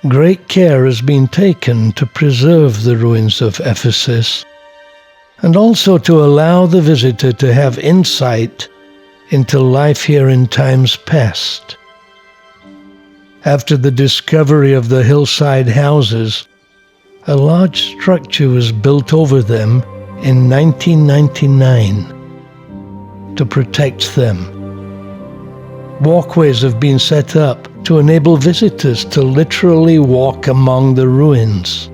Great care has been taken to preserve the ruins of Ephesus, and also to allow the visitor to have insight into life here in times past. After the discovery of the hillside houses, a large structure was built over them in 1999 to protect them. Walkways have been set up to enable visitors to literally walk among the ruins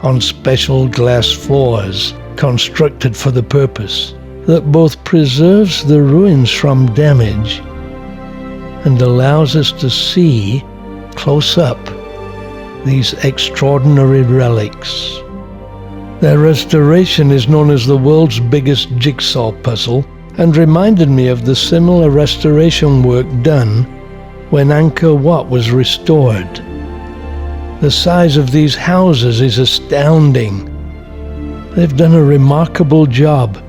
on special glass floors constructed for the purpose that both preserves the ruins from damage and allows us to see close up these extraordinary relics. Their restoration is known as the world's biggest jigsaw puzzle, and reminded me of the similar restoration work done when Angkor Wat was restored. The size of these houses is astounding. They've done a remarkable job,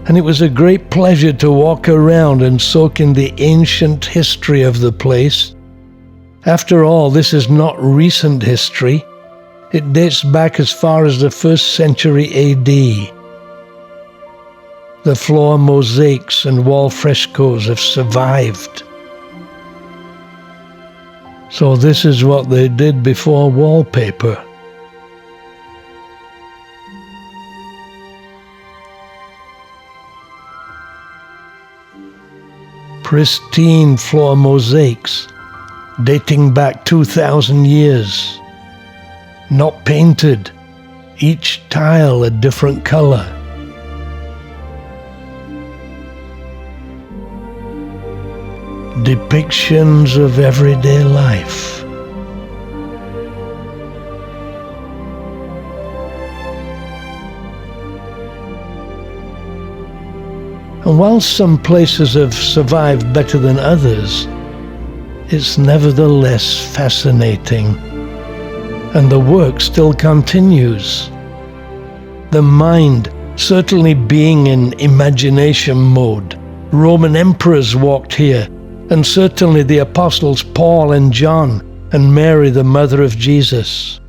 and it was a great pleasure to walk around and soak in the ancient history of the place. After all, this is not recent history. It dates back as far as the 1st century AD. The floor mosaics and wall frescoes have survived. So this is what they did before wallpaper. Pristine floor mosaics dating back 2,000 years. Not painted, each tile a different color. Depictions of everyday life. And while some places have survived better than others, it's nevertheless fascinating. And the work still continues. The mind certainly being in imagination mode. Roman emperors walked here, and certainly the apostles Paul and John, and Mary, the mother of Jesus.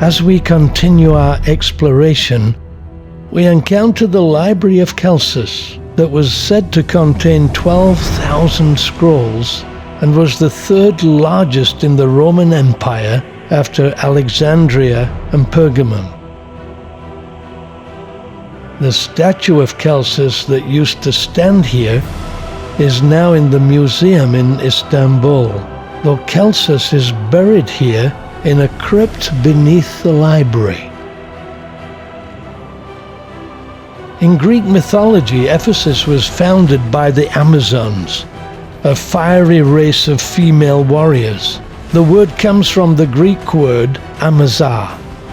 As we continue our exploration, we encounter the Library of Celsus that was said to contain 12,000 scrolls and was the 3rd largest in the Roman Empire after Alexandria and Pergamum. The statue of Celsus that used to stand here is now in the museum in Istanbul, though Celsus is buried here in a crypt beneath the library. In Greek mythology, Ephesus was founded by the Amazons, a fiery race of female warriors. The word comes from the Greek word amazah,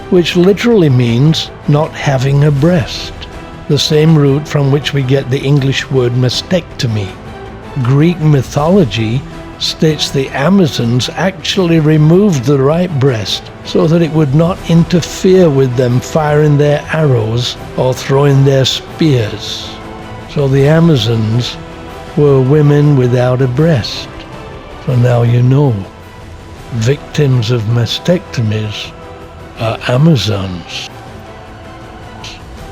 which literally means not having a breast, the same root from which we get the English word mastectomy. Greek mythology states the Amazons actually removed the right breast so that it would not interfere with them firing their arrows or throwing their spears. So the Amazons were women without a breast. So now you know, victims of mastectomies are Amazons.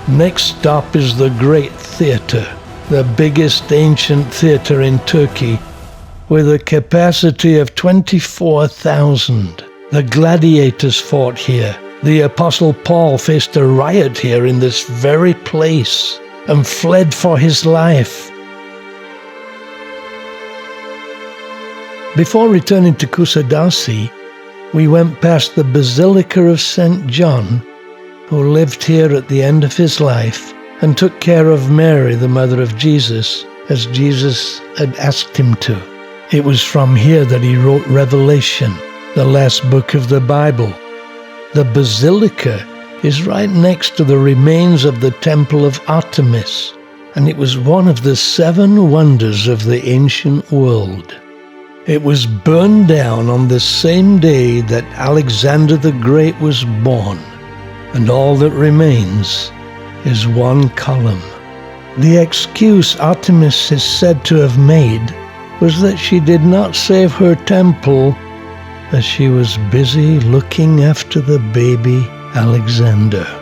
Next stop is the Great Theatre, the biggest ancient theatre in Turkey, with a capacity of 24,000. The gladiators fought here. The Apostle Paul faced a riot here in this very place and fled for his life. Before returning to Kusadasi, we went past the Basilica of St. John, who lived here at the end of his life and took care of Mary, the mother of Jesus, as Jesus had asked him to. It was from here that he wrote Revelation, the last book of the Bible. The basilica is right next to the remains of the temple of Artemis, and it was one of the 7 wonders of the ancient world. It was burned down on the same day that Alexander the Great was born, and all that remains is one column. The excuse Artemis is said to have made was that she did not save her temple as she was busy looking after the baby Alexander.